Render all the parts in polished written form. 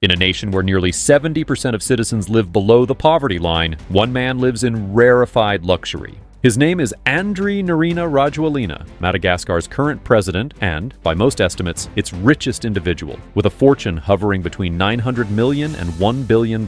In a nation where nearly 70% of citizens live below the poverty line, one man lives in rarefied luxury. His name is Andry Nirina Rajoelina, Madagascar's current president and, by most estimates, its richest individual, with a fortune hovering between $900 million and $1 billion.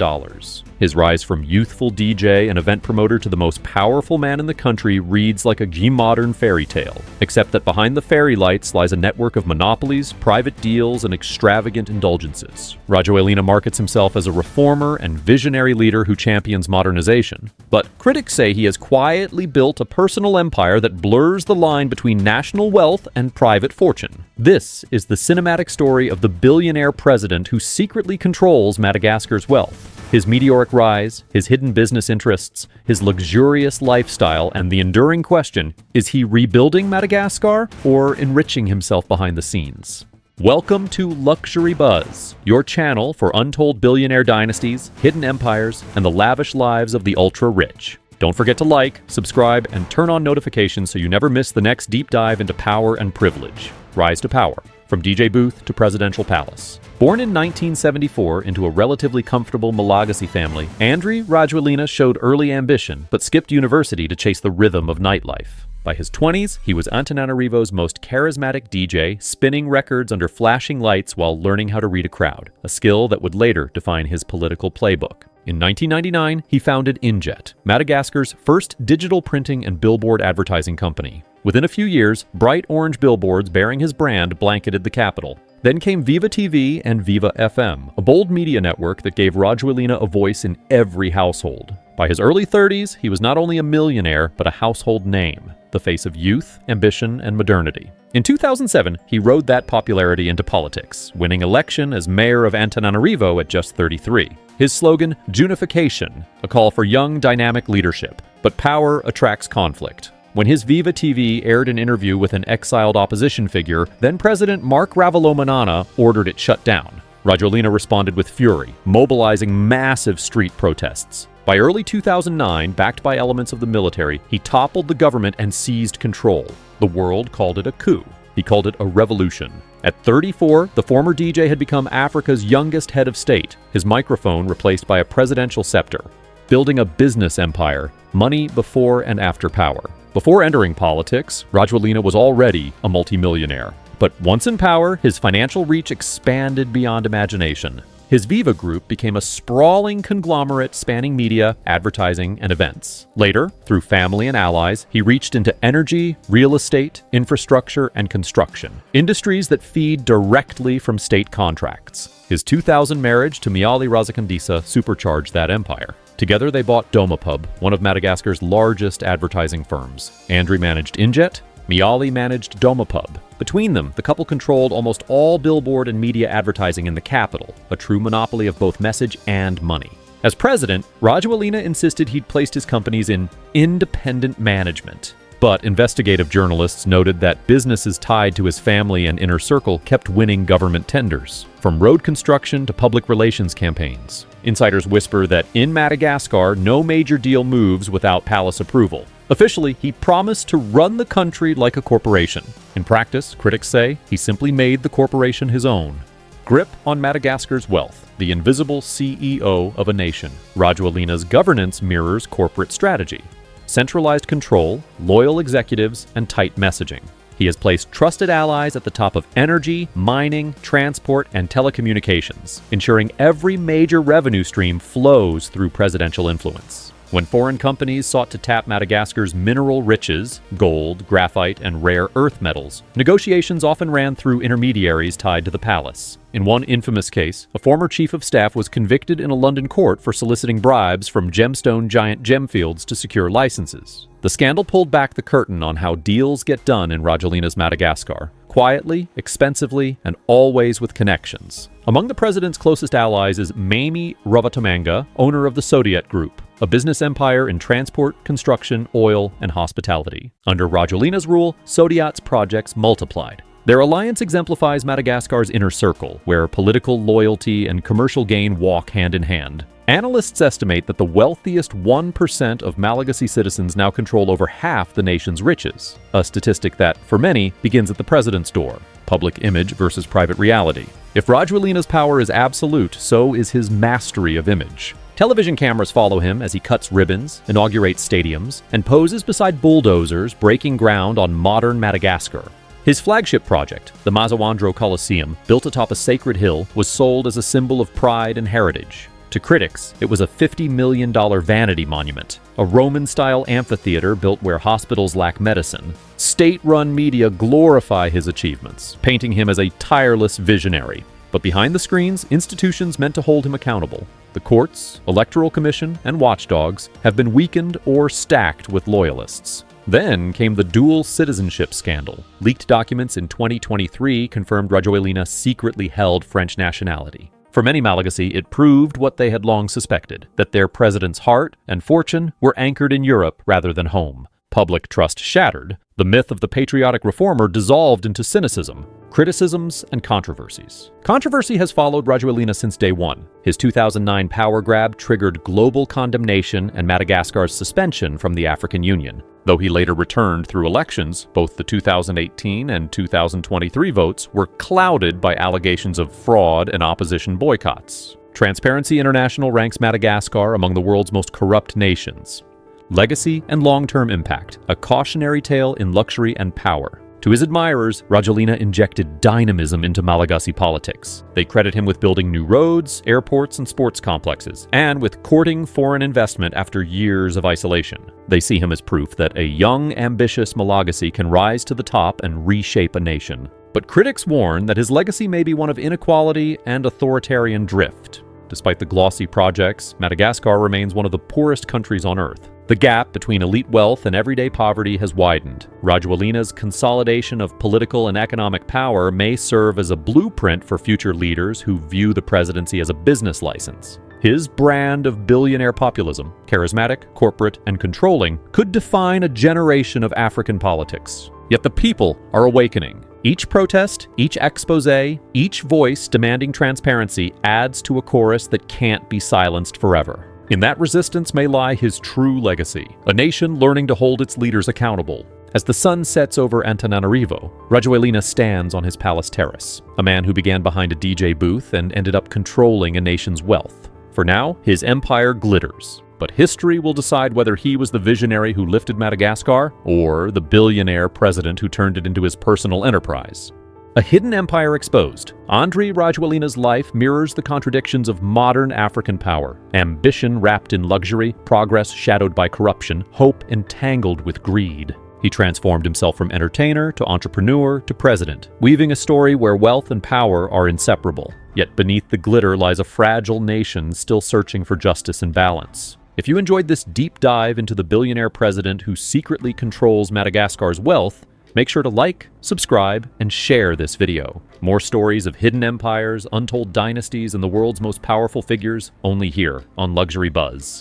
His rise from youthful DJ and event promoter to the most powerful man in the country reads like a modern fairy tale, except that behind the fairy lights lies a network of monopolies, private deals, and extravagant indulgences. Rajoelina markets himself as a reformer and visionary leader who champions modernization, but critics say he has quietly built a personal empire that blurs the line between national wealth and private fortune. This is the cinematic story of the billionaire president who secretly controls Madagascar's wealth. His meteoric rise, his hidden business interests, his luxurious lifestyle, and the enduring question, is he rebuilding Madagascar or enriching himself behind the scenes? Welcome to Luxury Buzz, your channel for untold billionaire dynasties, hidden empires, and the lavish lives of the ultra-rich. Don't forget to like, subscribe, and turn on notifications so you never miss the next deep dive into power and privilege. Rise to power, from DJ booth to presidential palace. Born in 1974 into a relatively comfortable Malagasy family, Andry Rajoelina showed early ambition, but skipped university to chase the rhythm of nightlife. By his 20s, he was Antananarivo's most charismatic DJ, spinning records under flashing lights while learning how to read a crowd, a skill that would later define his political playbook. In 1999, he founded Injet, Madagascar's first digital printing and billboard advertising company. Within a few years, bright orange billboards bearing his brand blanketed the capital. Then came Viva TV and Viva FM, a bold media network that gave Rajoelina a voice in every household. By his early 30s, he was not only a millionaire, but a household name, the face of youth, ambition, and modernity. In 2007, he rode that popularity into politics, winning election as mayor of Antananarivo at just 33. His slogan, Junification, a call for young, dynamic leadership. But power attracts conflict. When his Viva TV aired an interview with an exiled opposition figure, then-President Marc Ravalomanana ordered it shut down. Rajoelina responded with fury, mobilizing massive street protests. By early 2009, backed by elements of the military, he toppled the government and seized control. The world called it a coup. He called it a revolution. At 34, the former DJ had become Africa's youngest head of state, his microphone replaced by a presidential scepter. Building a business empire, money before and after power. Before entering politics, Rajoelina was already a multimillionaire. But once in power, his financial reach expanded beyond imagination. His Viva Group became a sprawling conglomerate spanning media, advertising, and events. Later, through family and allies, he reached into energy, real estate, infrastructure, and construction, industries that feed directly from state contracts. His 2000 marriage to Mialy Razakandisa supercharged that empire. Together they bought Domapub, one of Madagascar's largest advertising firms. Andry managed Injet, Mialy managed Domapub. Between them, the couple controlled almost all billboard and media advertising in the capital, a true monopoly of both message and money. As president, Rajoelina insisted he'd placed his companies in independent management. But investigative journalists noted that businesses tied to his family and inner circle kept winning government tenders, from road construction to public relations campaigns. Insiders whisper that in Madagascar, no major deal moves without palace approval. Officially, he promised to run the country like a corporation. In practice, critics say he simply made the corporation his own. Grip on Madagascar's wealth, the invisible CEO of a nation. Rajoelina's governance mirrors corporate strategy. Centralized control, loyal executives, and tight messaging. He has placed trusted allies at the top of energy, mining, transport, and telecommunications, ensuring every major revenue stream flows through presidential influence. When foreign companies sought to tap Madagascar's mineral riches, gold, graphite, and rare earth metals, negotiations often ran through intermediaries tied to the palace. In one infamous case, a former chief of staff was convicted in a London court for soliciting bribes from gemstone giant gemfields to secure licenses. The scandal pulled back the curtain on how deals get done in Rajoelina's Madagascar. Quietly, expensively, and always with connections. Among the president's closest allies is Mamie Ravatomanga, owner of the Sodiat Group, a business empire in transport, construction, oil, and hospitality. Under Rajoelina's rule, Sodiat's projects multiplied. Their alliance exemplifies Madagascar's inner circle, where political loyalty and commercial gain walk hand in hand. Analysts estimate that the wealthiest 1% of Malagasy citizens now control over half the nation's riches, a statistic that, for many, begins at the president's door. Public image versus private reality. If Rajoelina's power is absolute, so is his mastery of image. Television cameras follow him as he cuts ribbons, inaugurates stadiums, and poses beside bulldozers breaking ground on modern Madagascar. His flagship project, the Mazawandro Coliseum, built atop a sacred hill, was sold as a symbol of pride and heritage. To critics, it was a $50 million vanity monument, a Roman-style amphitheater built where hospitals lack medicine. State-run media glorify his achievements, painting him as a tireless visionary. But behind the screens, institutions meant to hold him accountable. The courts, electoral commission, and watchdogs have been weakened or stacked with loyalists. Then came the dual citizenship scandal. Leaked documents in 2023 confirmed Rajoelina secretly held French nationality. For many Malagasy, it proved what they had long suspected, that their president's heart and fortune were anchored in Europe rather than home. Public trust shattered, the myth of the patriotic reformer dissolved into cynicism, criticisms, and controversies. Controversy has followed Rajoelina since day one. His 2009 power grab triggered global condemnation and Madagascar's suspension from the African Union. Though he later returned through elections, both the 2018 and 2023 votes were clouded by allegations of fraud and opposition boycotts. Transparency International ranks Madagascar among the world's most corrupt nations. Legacy and long-term impact, a cautionary tale in luxury and power. To his admirers, Rajoelina injected dynamism into Malagasy politics. They credit him with building new roads, airports, and sports complexes, and with courting foreign investment after years of isolation. They see him as proof that a young, ambitious Malagasy can rise to the top and reshape a nation. But critics warn that his legacy may be one of inequality and authoritarian drift. Despite the glossy projects, Madagascar remains one of the poorest countries on Earth. The gap between elite wealth and everyday poverty has widened. Rajoelina's consolidation of political and economic power may serve as a blueprint for future leaders who view the presidency as a business license. His brand of billionaire populism, charismatic, corporate, and controlling, could define a generation of African politics. Yet the people are awakening. Each protest, each expose, each voice demanding transparency adds to a chorus that can't be silenced forever. In that resistance may lie his true legacy, a nation learning to hold its leaders accountable. As the sun sets over Antananarivo, Rajoelina stands on his palace terrace, a man who began behind a DJ booth and ended up controlling a nation's wealth. For now, his empire glitters, but history will decide whether he was the visionary who lifted Madagascar or the billionaire president who turned it into his personal enterprise. A hidden empire exposed, Andry Rajoelina's life mirrors the contradictions of modern African power. Ambition wrapped in luxury, progress shadowed by corruption, hope entangled with greed. He transformed himself from entertainer to entrepreneur to president, weaving a story where wealth and power are inseparable. Yet beneath the glitter lies a fragile nation still searching for justice and balance. If you enjoyed this deep dive into the billionaire president who secretly controls Madagascar's wealth, make sure to like, subscribe, and share this video. More stories of hidden empires, untold dynasties, and the world's most powerful figures, only here on Luxury Buzz.